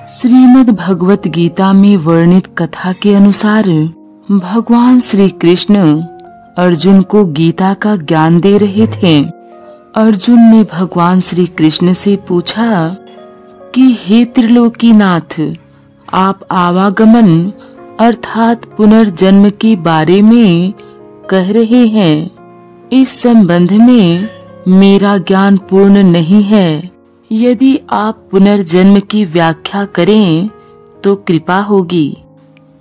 श्रीमद् भगवत गीता में वर्णित कथा के अनुसार भगवान श्री कृष्ण अर्जुन को गीता का ज्ञान दे रहे थे। अर्जुन ने भगवान श्री कृष्ण से पूछा कि हे त्रिलोकीनाथ, आप आवागमन अर्थात पुनर्जन्म के बारे में कह रहे हैं। इस संबंध में मेरा ज्ञान पूर्ण नहीं है। यदि आप पुनर्जन्म की व्याख्या करें तो कृपा होगी।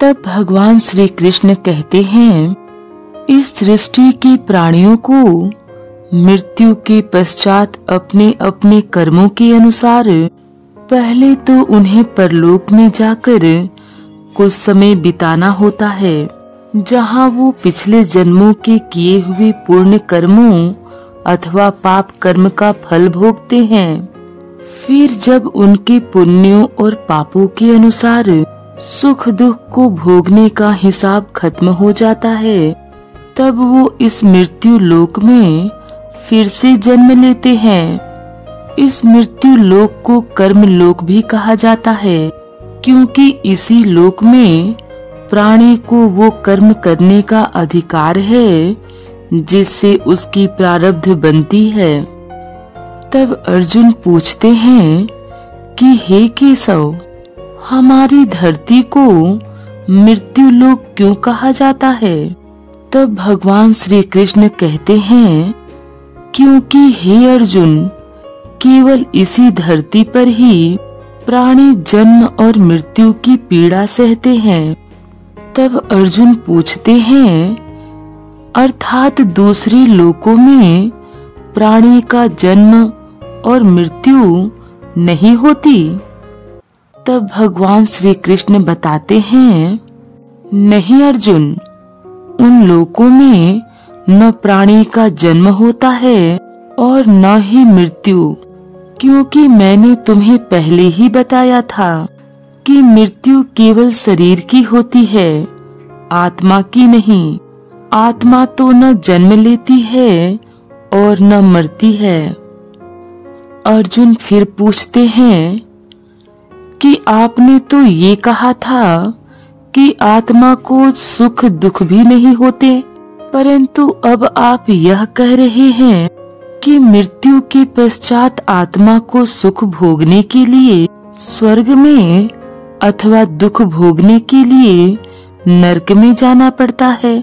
तब भगवान श्री कृष्ण कहते हैं, इस सृष्टि के प्राणियों को मृत्यु के पश्चात अपने अपने कर्मों के अनुसार पहले तो उन्हें परलोक में जाकर कुछ समय बिताना होता है, जहाँ वो पिछले जन्मों के किए हुए पुण्य कर्मों अथवा पाप कर्म का फल भोगते हैं। फिर जब उनके पुण्यों और पापों के अनुसार सुख दुख को भोगने का हिसाब खत्म हो जाता है, तब वो इस मृत्यु लोक में फिर से जन्म लेते हैं। इस मृत्यु लोक को कर्म लोक भी कहा जाता है, क्योंकि इसी लोक में प्राणी को वो कर्म करने का अधिकार है जिससे उसकी प्रारब्ध बनती है। तब अर्जुन पूछते हैं कि हे केशव, हमारी धरती को मृत्यु लोक क्यों कहा जाता है? तब भगवान श्री कृष्ण कहते हैं, क्योंकि हे अर्जुन, केवल इसी धरती पर ही प्राणी जन्म और मृत्यु की पीड़ा सहते हैं। तब अर्जुन पूछते हैं, अर्थात दूसरे लोकों में प्राणी का जन्म और मृत्यु नहीं होती? तब भगवान श्री कृष्ण बताते हैं, नहीं अर्जुन, उन लोकों में न प्राणी का जन्म होता है और न ही मृत्यु, क्योंकि मैंने तुम्हें पहले ही बताया था कि मृत्यु केवल शरीर की होती है, आत्मा की नहीं। आत्मा तो न जन्म लेती है और न मरती है। अर्जुन फिर पूछते हैं कि आपने तो ये कहा था कि आत्मा को सुख दुख भी नहीं होते, परंतु अब आप यह कह रहे हैं कि मृत्यु के पश्चात आत्मा को सुख भोगने के लिए स्वर्ग में अथवा दुख भोगने के लिए नरक में जाना पड़ता है।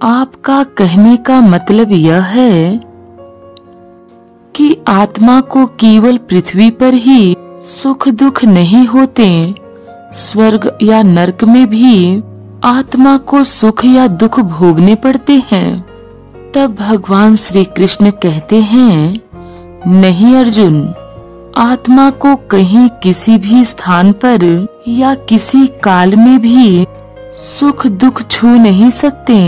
आपका कहने का मतलब यह है कि आत्मा को केवल पृथ्वी पर ही सुख दुख नहीं होते, स्वर्ग या नरक में भी आत्मा को सुख या दुख भोगने पड़ते हैं। तब भगवान श्री कृष्ण कहते हैं, नहीं अर्जुन, आत्मा को कहीं किसी भी स्थान पर या किसी काल में भी सुख दुख छू नहीं सकते,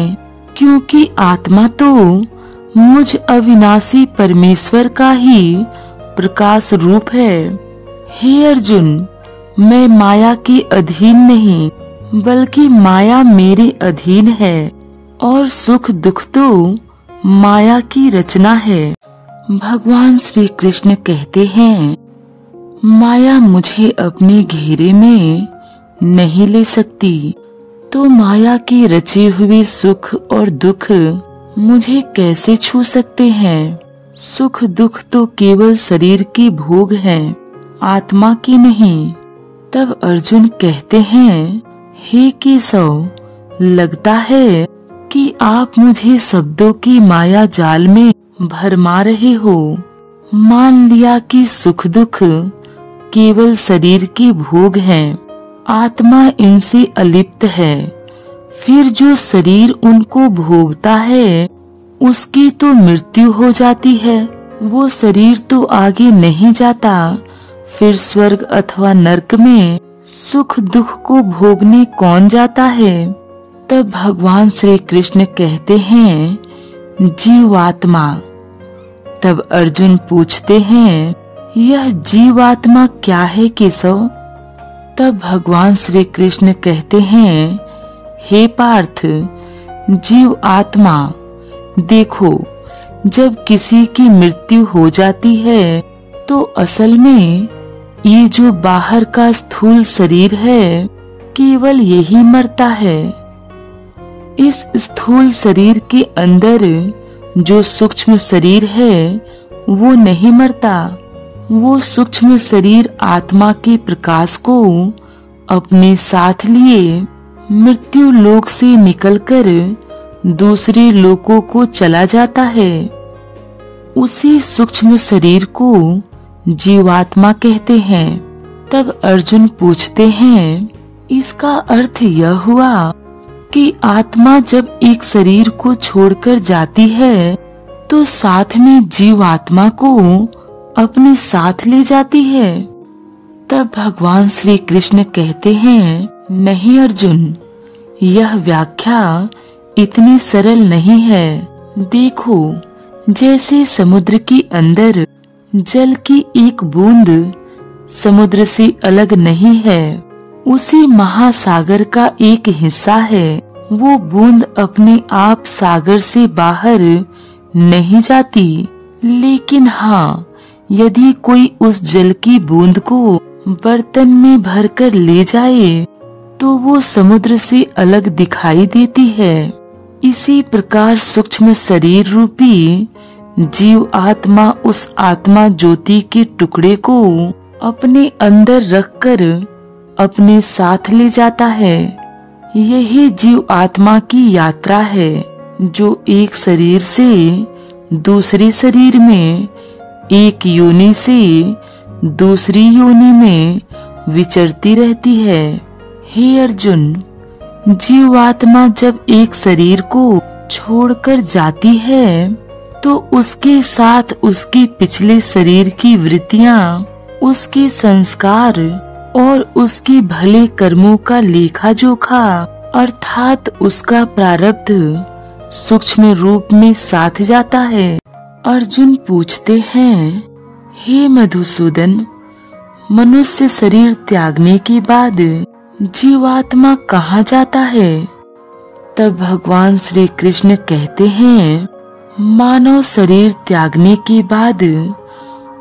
क्योंकि आत्मा तो मुझ अविनाशी परमेश्वर का ही प्रकाश रूप है। हे अर्जुन, मैं माया के अधीन नहीं, बल्कि माया मेरे अधीन है और सुख दुख तो माया की रचना है। भगवान श्री कृष्ण कहते हैं, माया मुझे अपने घेरे में नहीं ले सकती, तो माया के रचे हुए सुख और दुख मुझे कैसे छू सकते हैं? सुख दुख तो केवल शरीर की भोग है, आत्मा की नहीं। तब अर्जुन कहते हैं, हे केशव, लगता है कि आप मुझे शब्दों की माया जाल में भरमा रहे हो। मान लिया कि सुख दुख केवल शरीर की भोग हैं, आत्मा इनसे अलिप्त है। फिर जो शरीर उनको भोगता है उसकी तो मृत्यु हो जाती है, वो शरीर तो आगे नहीं जाता, फिर स्वर्ग अथवा नरक में सुख दुख को भोगने कौन जाता है? तब भगवान श्री कृष्ण कहते हैं, जीवात्मा। तब अर्जुन पूछते हैं, यह जीवात्मा क्या है केशव? तब भगवान श्री कृष्ण कहते हैं, हे पार्थ, जीव आत्मा, देखो, जब किसी की मृत्यु हो जाती है तो असल में ये जो बाहर का स्थूल शरीर है, केवल यही मरता है। इस स्थूल शरीर के अंदर जो सूक्ष्म शरीर है वो नहीं मरता। वो सूक्ष्म शरीर आत्मा के प्रकाश को अपने साथ लिए मृत्यु लोक से निकलकर दूसरे लोकों को चला जाता है। उसी सूक्ष्म शरीर को जीवात्मा कहते हैं। तब अर्जुन पूछते हैं, इसका अर्थ यह हुआ कि आत्मा जब एक शरीर को छोड़कर जाती है तो साथ में जीवात्मा को अपने साथ ले जाती है। तब भगवान श्री कृष्ण कहते हैं, नहीं अर्जुन, यह व्याख्या इतनी सरल नहीं है। देखो, जैसे समुद्र के अंदर जल की एक बूंद समुद्र से अलग नहीं है, उसी महासागर का एक हिस्सा है। वो बूंद अपने आप सागर से बाहर नहीं जाती, लेकिन हाँ, यदि कोई उस जल की बूंद को बर्तन में भरकर ले जाए तो वो समुद्र से अलग दिखाई देती है। इसी प्रकार सूक्ष्म शरीर रूपी जीव आत्मा उस आत्मा ज्योति के टुकड़े को अपने अंदर रखकर अपने साथ ले जाता है। यही जीव आत्मा की यात्रा है, जो एक शरीर से दूसरे शरीर में, एक योनि से दूसरी योनि में विचरती रहती है। हे अर्जुन, जीवात्मा जब एक शरीर को छोड़कर जाती है तो उसके साथ उसके पिछले शरीर की वृत्तियां, उसके संस्कार और उसके भले कर्मों का लेखा जोखा अर्थात उसका प्रारब्ध सूक्ष्म रूप में साथ जाता है। अर्जुन पूछते हैं, हे मधुसूदन, मनुष्य शरीर त्यागने के बाद जीवात्मा कहाँ जाता है? तब भगवान श्री कृष्ण कहते हैं, मानव शरीर त्यागने के बाद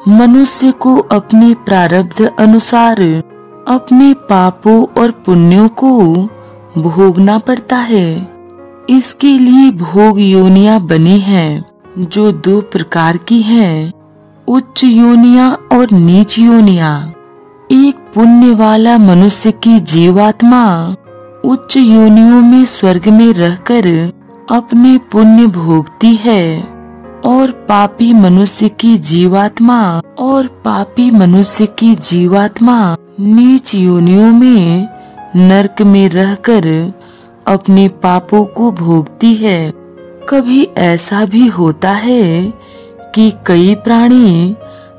मनुष्य को अपने प्रारब्ध अनुसार अपने पापों और पुण्यों को भोगना पड़ता है। इसके लिए भोग योनियां बनी हैं, जो दो प्रकार की हैं, उच्च योनियां और नीच योनियां। एक पुण्य वाला मनुष्य की जीवात्मा उच्च योनियों में स्वर्ग में रहकर अपने पुण्य भोगती है और पापी मनुष्य की जीवात्मा नीच योनियों में नरक में रहकर अपने पापों को भोगती है। कभी ऐसा भी होता है कि कई प्राणी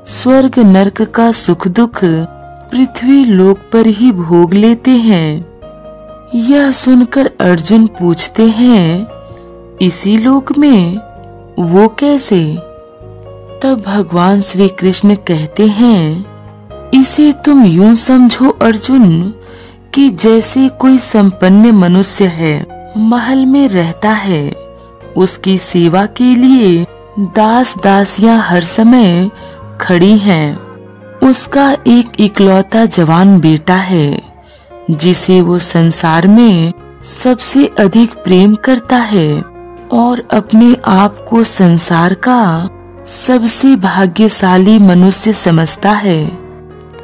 स्वर्ग नरक का सुख दुख पृथ्वी लोक पर ही भोग लेते हैं। यह सुनकर अर्जुन पूछते हैं, इसी लोक में? वो कैसे? तब भगवान श्री कृष्ण कहते हैं, इसे तुम यूं समझो अर्जुन कि जैसे कोई संपन्न मनुष्य है, महल में रहता है, उसकी सेवा के लिए दास दासियां हर समय खड़ी हैं। उसका एक इकलौता जवान बेटा है, जिसे वो संसार में सबसे अधिक प्रेम करता है और अपने आप को संसार का सबसे भाग्यशाली मनुष्य समझता है।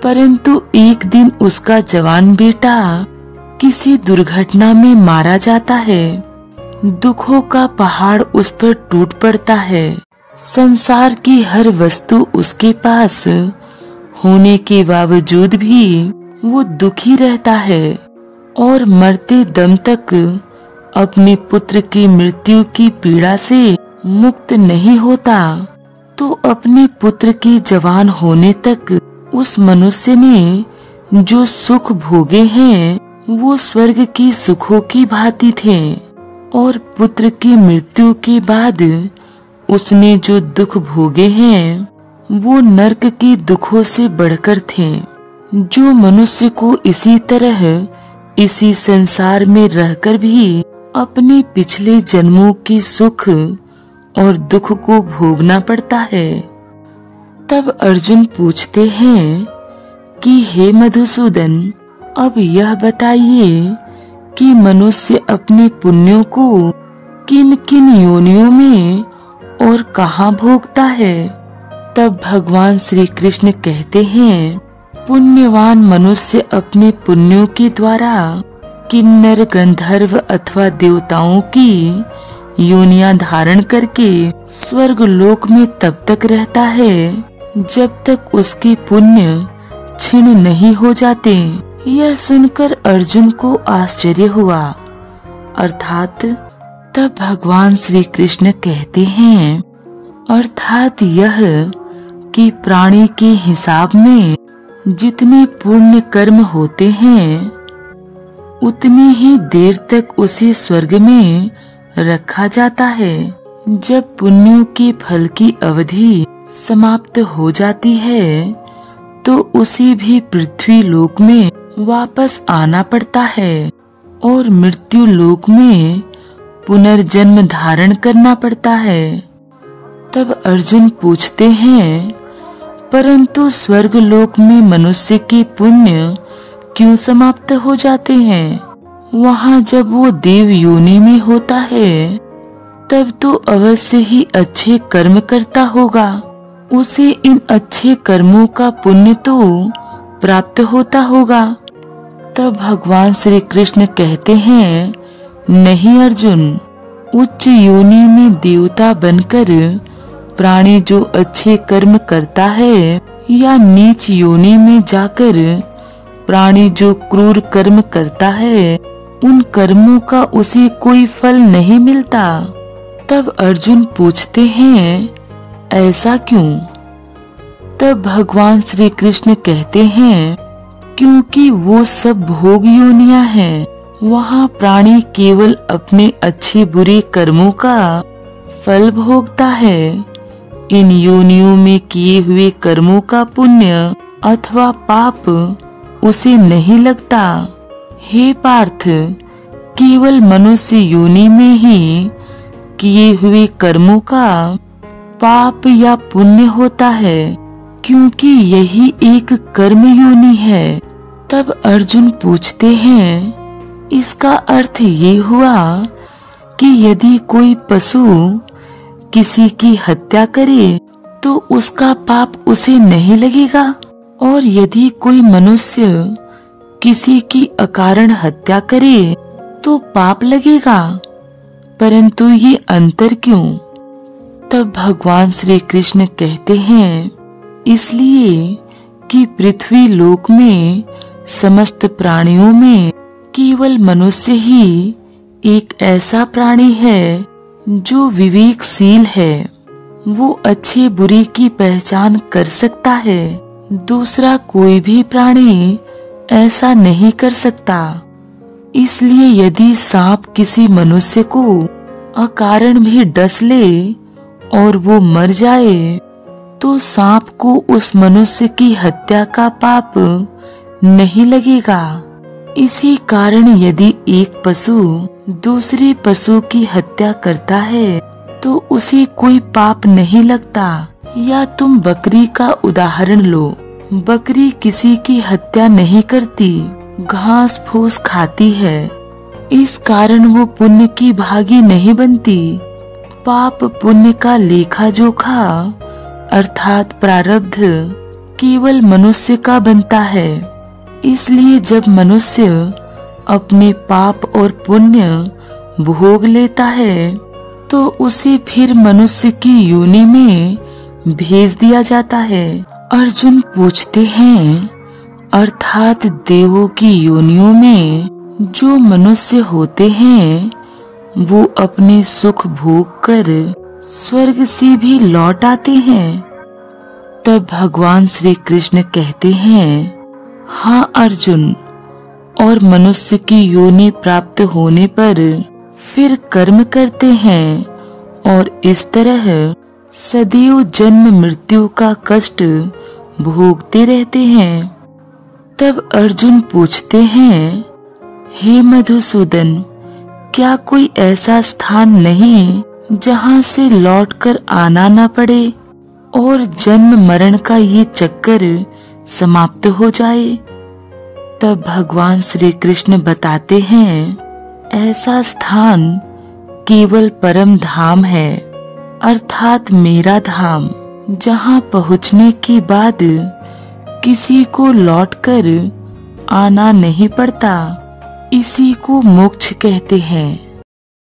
परंतु एक दिन उसका जवान बेटा किसी दुर्घटना में मारा जाता है। दुखों का पहाड़ उस पर टूट पड़ता है। संसार की हर वस्तु उसके पास होने के बावजूद भी वो दुखी रहता है और मरते दम तक अपने पुत्र की मृत्यु की पीड़ा से मुक्त नहीं होता। तो अपने पुत्र के जवान होने तक उस मनुष्य ने जो सुख भोगे हैं वो स्वर्ग के सुखों की भांति थे, और पुत्र की मृत्यु के बाद उसने जो दुख भोगे हैं वो नरक के दुखों से बढ़कर थे। जो मनुष्य को इसी तरह इसी संसार में रहकर भी अपने पिछले जन्मों के सुख और दुख को भोगना पड़ता है। तब अर्जुन पूछते हैं कि हे मधुसूदन, अब यह बताइए कि मनुष्य अपने पुण्यों को किन किन योनियों में और कहाँ भोगता है। तब भगवान श्री कृष्ण कहते हैं, पुण्यवान मनुष्य अपने पुण्यों के द्वारा किन्नर, गंधर्व अथवा देवताओं की योनियां धारण करके स्वर्ग लोक में तब तक रहता है जब तक उसके पुण्य क्षीण नहीं हो जाते। यह सुनकर अर्जुन को आश्चर्य हुआ। अर्थात तब भगवान श्री कृष्ण कहते हैं, अर्थात यह कि प्राणी के हिसाब में जितने पुण्य कर्म होते हैं उतनी ही देर तक उसे स्वर्ग में रखा जाता है। जब पुण्यों के फल की अवधि समाप्त हो जाती है तो उसे भी पृथ्वी लोक में वापस आना पड़ता है और मृत्यु लोक में पुनर्जन्म धारण करना पड़ता है। तब अर्जुन पूछते हैं, परंतु स्वर्ग लोक में मनुष्य के पुण्य क्यों समाप्त हो जाते हैं? वहाँ जब वो देव योनि में होता है तब तो अवश्य ही अच्छे कर्म करता होगा, उसे इन अच्छे कर्मों का पुण्य तो प्राप्त होता होगा। तब भगवान श्री कृष्ण कहते हैं, नहीं अर्जुन, उच्च योनि में देवता बनकर प्राणी जो अच्छे कर्म करता है या नीच योनि में जाकर प्राणी जो क्रूर कर्म करता है, उन कर्मों का उसे कोई फल नहीं मिलता। तब अर्जुन पूछते हैं, ऐसा क्यों? तब भगवान श्री कृष्ण कहते हैं, क्योंकि वो सब भोग योनियां हैं, वहाँ प्राणी केवल अपने अच्छे बुरे कर्मों का फल भोगता है। इन योनियों में किए हुए कर्मों का पुण्य अथवा पाप उसे नहीं लगता। हे पार्थ, केवल मनुष्य योनि में ही किए हुए कर्मों का पाप या पुण्य होता है, क्योंकि यही एक कर्म योनि है। तब अर्जुन पूछते हैं, इसका अर्थ ये हुआ कि यदि कोई पशु किसी की हत्या करे तो उसका पाप उसे नहीं लगेगा, और यदि कोई मनुष्य किसी की अकारण हत्या करे तो पाप लगेगा, परंतु ये अंतर क्यों? तब भगवान श्री कृष्ण कहते हैं, इसलिए कि पृथ्वी लोक में समस्त प्राणियों में केवल मनुष्य ही एक ऐसा प्राणी है जो विवेकशील है। वो अच्छे बुरे की पहचान कर सकता है, दूसरा कोई भी प्राणी ऐसा नहीं कर सकता। इसलिए यदि सांप किसी मनुष्य को अकारण भी डस ले और वो मर जाए तो सांप को उस मनुष्य की हत्या का पाप नहीं लगेगा। इसी कारण यदि एक पशु दूसरे पशु की हत्या करता है तो उसे कोई पाप नहीं लगता। या तुम बकरी का उदाहरण लो, बकरी किसी की हत्या नहीं करती, घास फूस खाती है, इस कारण वो पुण्य की भागी नहीं बनती। पाप पुण्य का लेखा जोखा अर्थात प्रारब्ध केवल मनुष्य का बनता है। इसलिए जब मनुष्य अपने पाप और पुण्य भोग लेता है तो उसे फिर मनुष्य की योनि में भेज दिया जाता है। अर्जुन पूछते हैं, अर्थात देवों की योनियों में जो मनुष्य होते हैं वो अपने सुख भोग कर स्वर्ग से भी लौट आते हैं। तब भगवान श्री कृष्ण कहते हैं, हाँ अर्जुन, और मनुष्य की योनि प्राप्त होने पर फिर कर्म करते हैं और इस तरह सदैव जन्म मृत्यु का कष्ट भोगते रहते हैं। तब अर्जुन पूछते हैं, हे मधुसूदन, क्या कोई ऐसा स्थान नहीं जहाँ से लौटकर आना न पड़े और जन्म मरण का ये चक्कर समाप्त हो जाए। तब भगवान श्री कृष्ण बताते हैं, ऐसा स्थान केवल परम धाम है, अर्थात मेरा धाम, जहाँ पहुँचने के बाद किसी को लौटकर आना नहीं पड़ता। इसी को मोक्ष कहते हैं।